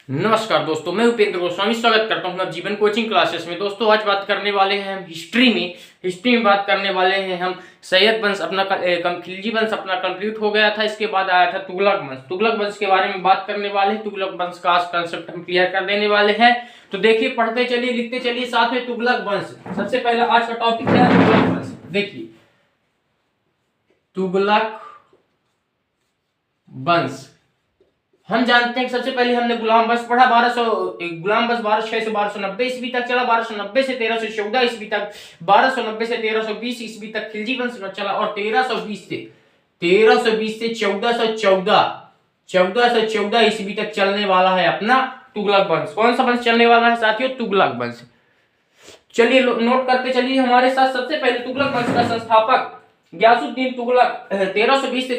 नमस्कार दोस्तों, मैं उपेंद्र गोस्वामी स्वागत करता हूं जीवन कोचिंग क्लासेस में। दोस्तों आज बात करने वाले हैं हम हिस्ट्री में बात करने वाले हैं हम। सैयद वंश अपना खिलजी वंश अपना कंप्लीट हो गया था। इसके बाद आया था तुगलक वंश के बारे में बात करने वाले हैं। तुगलक वंश का कंसेप्ट हम क्लियर कर देने वाले हैं। तो देखिए, पढ़ते चलिए, लिखते चलिए साथ में। तुगलक वंश सबसे पहला आज का टॉपिक है तुगलक वंश। देखिए, तुगलक वंश हम जानते हैं कि सबसे पहले हमने गुलाम वंश पढ़ा। गुलाम वंश 1206 से 1290 ईस्वी तक चला। 1290 से 1314 ईस्वी तक। 1290 से 1320 ईस्वी तक खिलजी वंश चला। और 1320 से 1414 ईस्वी तक चलने वाला है अपना तुगलक वंश। कौन सा वंश चलने वाला है साथियों? तुगलक वंश। चलिए नोट करते चलिए हमारे साथ। सबसे पहले तुगलक वंश का संस्थापक गयासुद्दीन तुगलक 1320 से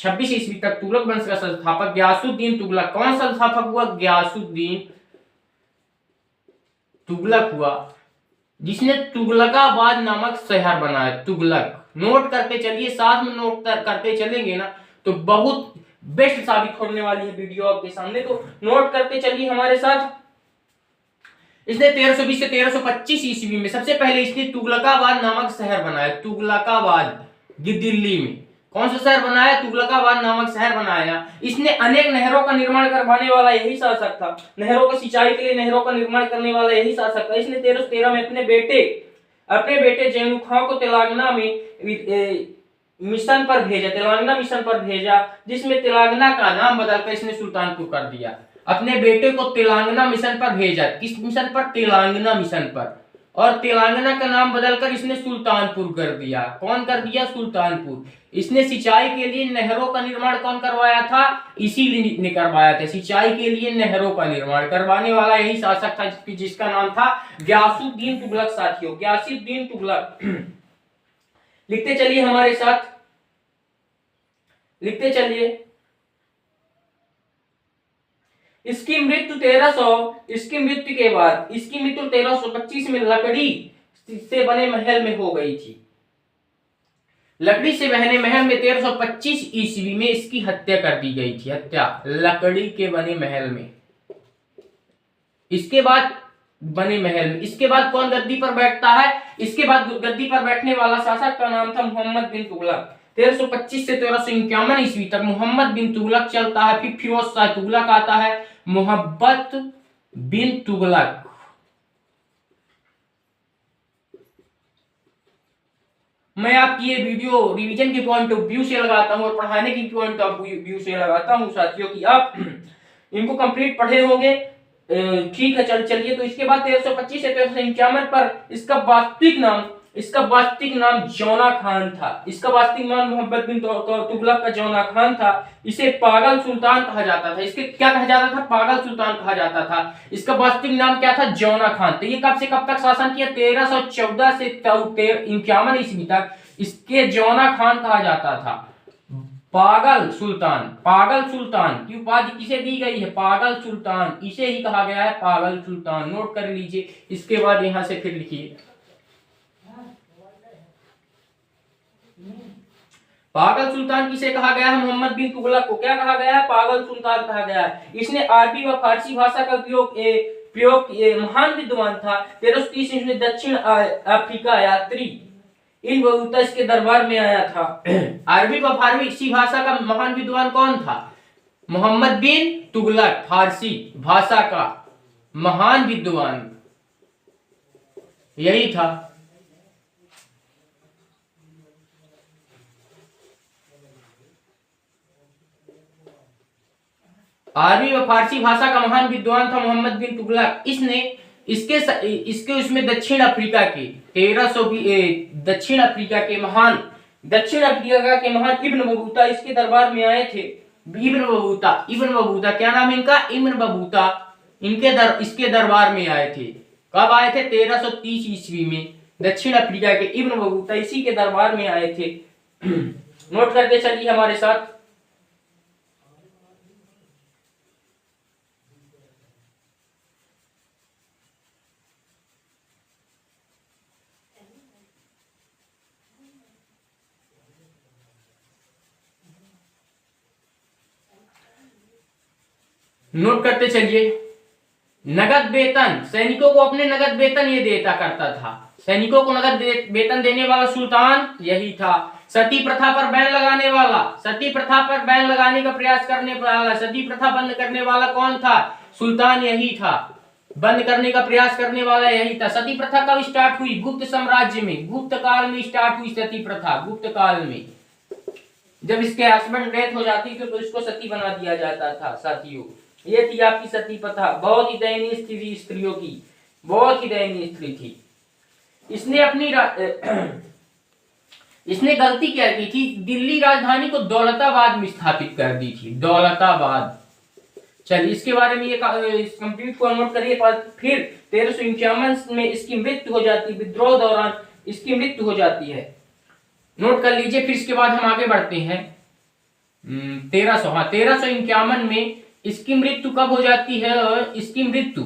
1326 ईस्वी तक तुगलक वंश का संस्थापक गयासुद्दीन तुगलक। कौन संस्थापक हुआ? गयासुद्दीन तुगलक हुआ, जिसने तुगलकाबाद नामक शहर बनाया। तुगलक नोट करते चलिए, साथ में नोट करते चलेंगे ना तो बहुत बेस्ट साबित होने वाली है वीडियो आपके सामने। तो नोट करते चलिए हमारे साथ। इसने 1320 से 1325 ईस्वी में सबसे पहले इसने तुगलकाबाद नामक शहर बनाया। तुगलकाबाद दिल्ली में कौन सा शहर बनाया? तुगलकाबाद नामक शहर बनाया। इसने अनेक नहरों का निर्माण करवाने वाला यही शासक था। नहरों की सिंचाई के लिए नहरों का निर्माण करने वाला यही शासक था। इसने 1313 में अपने बेटे जैनू खां को तेलंगाना में मिशन पर भेजा, जिसमें तेलंगाना का नाम बदलकर इसने सुल्तानपुर कर दिया। अपने बेटे को तेलंगाना मिशन पर भेजा। किस मिशन पर? तेलंगाना मिशन पर। और तेलंगाना का नाम बदलकर इसने सुल्तानपुर कर दिया। कौन कर दिया? सुल्तानपुर। इसने सिंचाई के लिए नहरों का निर्माण कौन करवाया था? इसी ने करवाया था। सिंचाई के लिए नहरों का निर्माण करवाने वाला यही शासक था, जिसका नाम था गयासुद्दीन तुगलक। साथियों, गयासुद्दीन तुगलक। लिखते चलिए हमारे साथ, लिखते चलिए। इसकी मृत्यु 1325 में लकड़ी से बने महल में हो गई थी। लकड़ी से बने महल में 1325 ईस्वी में इसकी हत्या कर दी गई थी। हत्या लकड़ी के बने महल में। इसके बाद बने महल में। इसके बाद कौन गद्दी पर बैठता है? इसके बाद गद्दी पर बैठने वाला शासक का नाम था मोहम्मद बिन तुगलक। 1325 से 1351 ईस्वी तक मोहम्मद बिन तुगलक चलता है। फिर फिरोज शाह तुगलक आता है। मोहम्मद बिन तुगलक मैं आपकी ये वीडियो रिवीजन के पॉइंट ऑफ व्यू से लगाता हूं और पढ़ाने की पॉइंट ऑफ व्यू से लगाता हूं साथियों, कि आप इनको कंप्लीट पढ़े होंगे। ठीक है, चलिए। तो इसके बाद 1325 से 1351 पर इसका वास्तविक नाम जौना खान था। इसका वास्तविक नाम मोहम्मद बिन तुगलक का जौना खान था। इसे पागल सुल्तान कहा जाता था। इसके क्या कहा जाता था? पागल सुल्तान कहा जाता था। इसका वास्तविक नाम क्या था? जौना खान। तो ये कब से कब तक शासन किया? 1314 से 1351 ईस्वी तक इसके जौना खान कहा जाता था। पागल सुल्तान की उपाधि किसे दी गई है? पागल सुल्तान। इसे ही कहा गया है पागल सुल्तान। नोट कर लीजिए। इसके बाद यहां से फिर लिखिए, पागल सुल्तान किसे कहा गया है? मोहम्मद बिन तुगलक को क्या कहा गया है? पागल सुल्तान कहा गया है। इसने अरबी व फारसी भाषा का प्रयोग महान विद्वान था। 1330 में दक्षिण अफ्रीका यात्री इन बहुता इसके दरबार में आया था। अरबी व फारसी भाषा का महान विद्वान कौन था? मोहम्मद बिन तुगलक। फारसी भाषा का महान विद्वान यही था। अरबी व फारसी भाषा का महान विद्वान था मोहम्मद बिन तुगलक। इसने इसके उसमें दक्षिण अफ्रीका के दक्षिण अफ्रीका के महान इब्न बतूता इसके दरबार में आए थे। इब्न बतूता क्या नाम है इनका? इब्न बतूता इसके दरबार में आए थे। कब आए थे? 1330 ईस्वी में दक्षिण अफ्रीका के इब्न बतूता इसी के दरबार में आए थे। नोट करते चलिए हमारे साथ। नोट करते चलिए। नगद वेतन, सैनिकों को अपने नगद वेतन ये देता करता था। सैनिकों को नगद वेतन देने वाला सुल्तान यही था। सती प्रथा पर बैन लगाने वाला, सती प्रथा पर बैन लगाने का प्रयास करने वाला, सती प्रथा बंद करने वाला कौन था? सुल्तान यही था। बंद करने का प्रयास करने वाला यही था। सती प्रथा कब स्टार्ट हुई? गुप्त साम्राज्य में, गुप्त काल में स्टार्ट हुई सती प्रथा, गुप्त काल में। जब इसके हस्बैंड डेथ हो जाती थी तो इसको सती बना दिया जाता था साथियों। ये थी आपकी सती प्रथा। बहुत ही दयनीय स्थिति थी स्त्रियों की, बहुत ही दयनीय स्थिति थी। इसने अपनी इसने गलती क्या की थी? दिल्ली राजधानी को दौलताबाद में स्थापित कर दी थी, दौलताबाद। चलिए इसके बारे में ये कंप्लीट को नोट करिए। फिर 1351 में इसकी मृत्यु हो जाती है, विद्रोह दौरान इसकी मृत्यु हो जाती है। नोट कर लीजिए। फिर इसके बाद हम आगे बढ़ते हैं। 1351 में इसकी मृत्यु कब हो जाती है? इसकी मृत्यु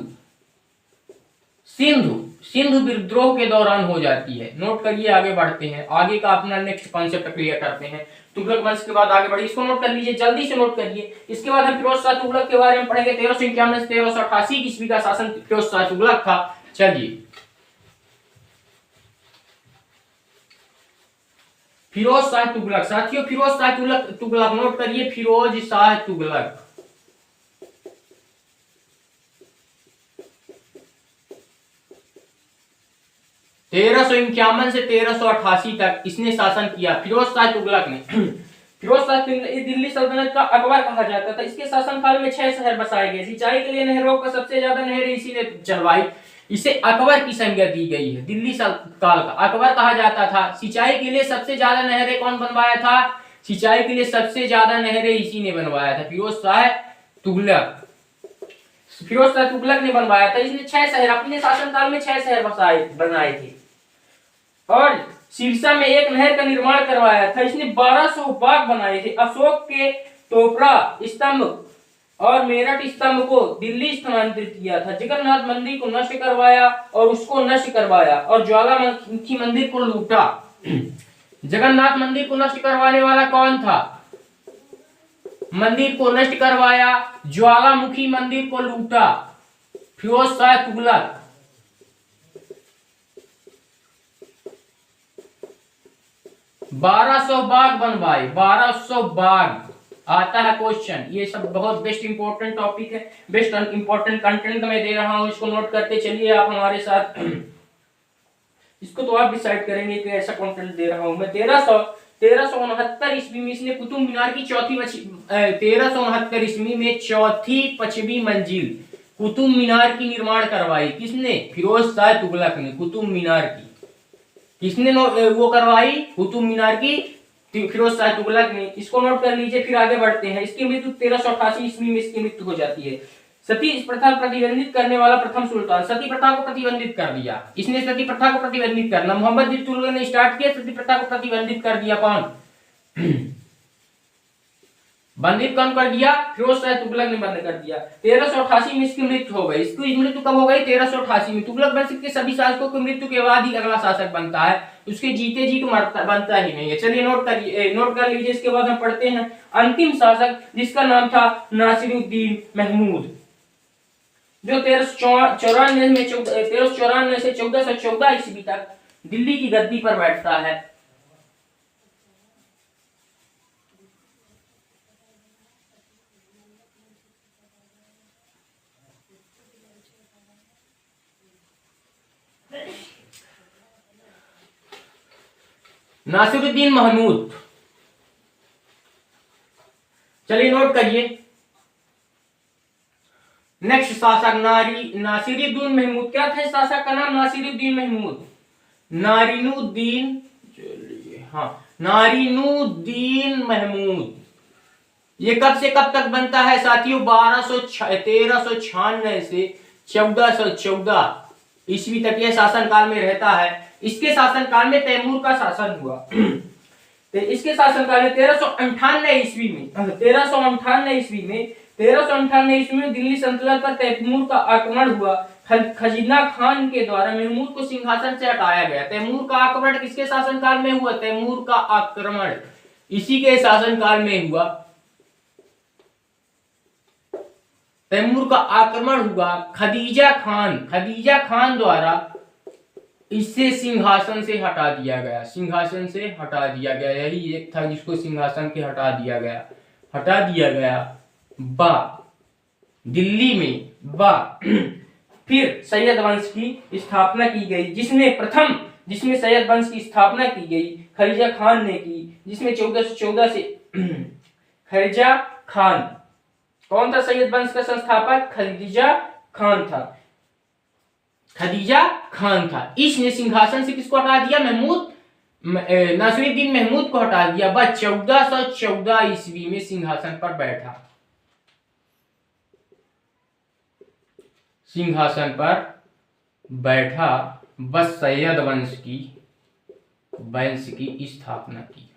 सिंधु विद्रोह के दौरान हो जाती है। नोट करिए, आगे बढ़ते हैं। आगे का अपना नेक्स्ट कॉन्सेप्ट क्लियर करते हैं। तुगलक वंश के बाद आगे बढ़िए, इसको नोट कर लीजिए, जल्दी से नोट करिए। इसके बाद हम फिरोज शाह तुगलक के बारे में पढ़ेंगे। 1351 से 1388 ईस्वी का शासन फिरोज शाह तुगलक था। चलिए, फिरोज शाह तुगलक साथियों, फिरोज शाह तुगलक नोट करिए, फिरोज शाह तुगलक। 1351 से 1388 तक इसने शासन किया, फिरोज शाह तुगलक ने। फिरोज शाह दिल्ली सल्तनत का अकबर कहा जाता था। इसके शासनकाल में 6 शहर बसाए गए। सिंचाई के लिए नहरों का सबसे ज्यादा नहरें इसी ने चलवाई। इसे अकबर की संज्ञा दी गई है। दिल्ली काल का अकबर कहा जाता था। सिंचाई के लिए सबसे ज्यादा नहरें कौन बनवाया था? सिंचाई के लिए सबसे ज्यादा नहरें इसी ने बनवाया था, फिरोज शाह तुगलक। फिरोज शाह तुगलक ने बनवाया था। इसने 6 शहर अपने शासनकाल में 6 शहर बनाए थे और सिरसा में एक नहर का निर्माण करवाया था। इसने 1200 बाग बनाए थे। अशोक के टोपरा स्तंभ और मेरठ स्तंभ को दिल्ली स्थानांतरित किया था। जगन्नाथ मंदिर को नष्ट करवाया और उसको नष्ट करवाया और ज्वालामुखी मंदिर को लूटा। जगन्नाथ मंदिर को नष्ट करवाने वाला कौन था? मंदिर को नष्ट करवाया, ज्वालामुखी मंदिर को लूटा, फिरोज शाह तुगलक। 1200 बाग बनवाए, 1200 बाग। आता है क्वेश्चन। ये सब बहुत बेस्ट इंपॉर्टेंट टॉपिक है, बेस्ट इंपॉर्टेंट कंटेंट मैं दे रहा हूं, इसको नोट करते चलिए आप हमारे साथ। इसको तो आप डिसाइड करेंगे कि ऐसा कंटेंट दे रहा हूं मैं। 1369 ईस्वी में इसने कुतुब मीनार की 1369 ईस्वी में चौथी पश्चिमी मंजिल कुतुब मीनार की निर्माण करवाई। किसने? फिरोज शाह तुगलक ने। कुतुब मीनार की किसने वो करवाई? कुतुब मीनार की फिरोज शाह तुगलक ने। इसको नोट कर लीजिए। फिर आगे बढ़ते हैं। इसकी मृत्यु 1388 ईस्वी में इसकी मृत्यु हो जाती है। सती प्रथा प्रतिबंधित करने वाला प्रथम सुल्तान, सती प्रथा को प्रतिबंधित कर दिया। इसने सती प्रथा को प्रतिबंधित करना, मोहम्मद बिन तुगलक ने स्टार्ट किया। सती प्रथा को प्रतिबंधित कर दिया कौन? बंदित कौन कर दिया? फिरोज शाह तुगलक ने बंद कर दिया। 1388 में इसकी मृत्यु हो गई। इसकी मृत्यु कब हो गई? 1388 में। तुगलक वंश के सभी शासकों की मृत्यु के बाद ही अगला शासक बनता है, उसके जीते जी तो बनता ही नहीं है। चलिए नोट कर लीजिए। इसके बाद हम पढ़ते हैं अंतिम शासक, जिसका नाम था नासिरुद्दीन महमूद, जो 1394 से 1414 ईस्वी तक दिल्ली की गद्दी पर बैठता है। नासिरुद्दीन महमूद। चलिए नोट करिए। नेक्स्ट शासक नासिरुद्दीन महमूद। क्या था शासक का नाम? नासिरुद्दीन महमूद। नारिनुद्दीन महमूद। ये कब से कब तक बनता है साथियों? 1396 से 1414 ईस्वी तक यह शासनकाल में रहता है। इसके शासनकाल में तैमूर का शासन हुआ। तो इसके शासनकाल में 1398 ईस्वी में दिल्ली सल्तनत पर तैमूर का आक्रमण हुआ। खजीना खान के द्वारा महमूद को सिंहासन से हटाया गया। तैमूर का आक्रमण किसके शासनकाल में हुआ? तैमूर का आक्रमण इसी के शासनकाल में हुआ। तैमूर का आक्रमण हुआ, खदीजा खान द्वारा इसे सिंहासन से हटा दिया गया, सिंहासन से हटा दिया गया। यही एक था जिसको सिंहासन के हटा दिया गया। बा दिल्ली में बा फिर सैयद वंश की स्थापना की गई, जिसमें सैयद वंश की स्थापना की गई खरीजा खान ने की, जिसमें 1414 से खरीजा खान कौन था सैयद वंश का संस्थापक? खदीजा खान था। इसने सिंहासन से किसको हटा दिया? नासिरुद्दीन महमूद को हटा दिया। वह 1414 ईस्वी में सिंहासन पर बैठा। बस सैयद वंश की स्थापना की।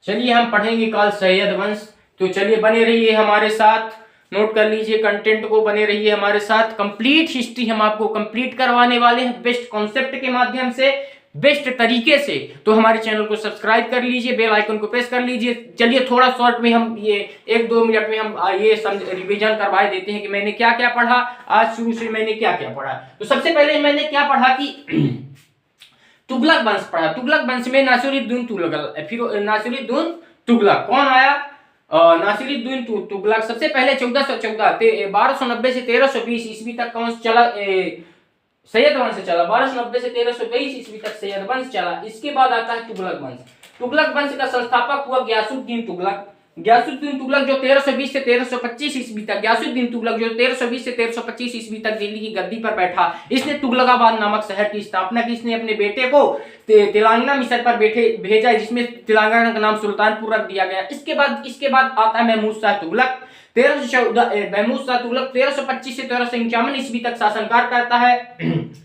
चलिए हम पढ़ेंगे कल सैयद वंश। तो चलिए बने रहिए हमारे साथ, नोट कर लीजिए कंटेंट को, बने रहिए हमारे साथ। कंप्लीट हिस्ट्री हम आपको कंप्लीट करवाने वाले हैं बेस्ट कॉन्सेप्ट के माध्यम से, बेस्ट तरीके से। तो हमारे चैनल को सब्सक्राइब कर लीजिए, बेल आइकन को प्रेस कर लीजिए। चलिए थोड़ा शॉर्ट में हम ये 1-2 मिनट में हम ये रिवीजन करवा देते हैं कि मैंने क्या क्या पढ़ा आज, शुरू से मैंने क्या क्या पढ़ा। तो सबसे पहले मैंने क्या पढ़ा कि तुगलक वंश पढ़ा। तुगलक वंश में नासिरुद्दीन तुगलक कौन आया? नासिरुद्दीन तुगलक सबसे पहले 1290 से 1320 ईस्वी तक कौन चला? सैयद वंश चला। 1290 से 1322 ईस्वी तक सैयद वंश चला। इसके बाद आता है तुगलक वंश। तुगलक वंश का संस्थापक हुआ गयासुद्दीन तुगलक जो 1320 से 1325 ईस्वी तक, गयासुद्दीन तुगलक जो 1320 से 1325 ईस्वी तक दिल्ली की गद्दी पर बैठा। इसने तुगलकाबाद नामक शहर की स्थापना की। इसने अपने बेटे को तेलंगाना मिस्र पर भेजा, जिसमें तेलंगाना का नाम सुल्तानपुर रख दिया गया। इसके बाद आता है महमूद शाह तुगलक। 1325 से 1351 ईस्वी तक शासनकार करता है।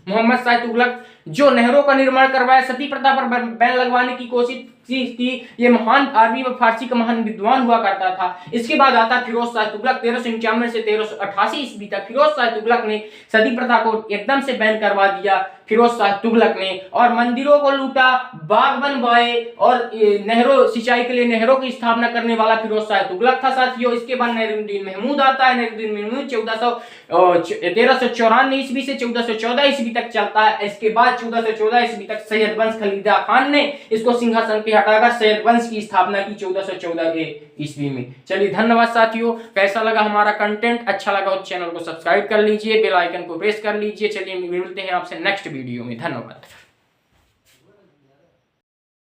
मोहम्मद शाह तुगलक जो नहरों का निर्माण करवाया, सती प्रथा पर बैन लगवाने की कोशिश की। ये महान अरबी व फारसी का महान विद्वान हुआ करता था। इसके बाद आता फिरोज शाह तुगलक। 1351 से 1388 ईस्वी तक फिरोज शाह तुगलक ने सती प्रथा को एकदम से बैन करवा दिया। फिरोज शाह तुगलक ने और मंदिरों को लूटा, बाग बनवाए और सिंचाई के लिए नहरों की स्थापना करने वाला फिरोज शाह तुगलक था साथियों। इसके बाद नसीरुद्दीन महमूद आता है। नसीरुद्दीन महमूद 1394 ईस्वी से 1414 ईस्वी तक चलता है। इसके बाद 1414 ईस्वी तक सैयद वंश खलीदा खान ने इसको सिंहासन पे हटाकर सैयद वंश की स्थापना की 1414 ईस्वी में। चलिए धन्यवाद साथियों। कैसा लगा हमारा कंटेंट? अच्छा लगा तो चैनल को सब्सक्राइब कर लीजिए, बेल आइकन को प्रेस कर लीजिए। चलिए मिलते हैं आपसे नेक्स्ट वीडियो में। धन्यवाद।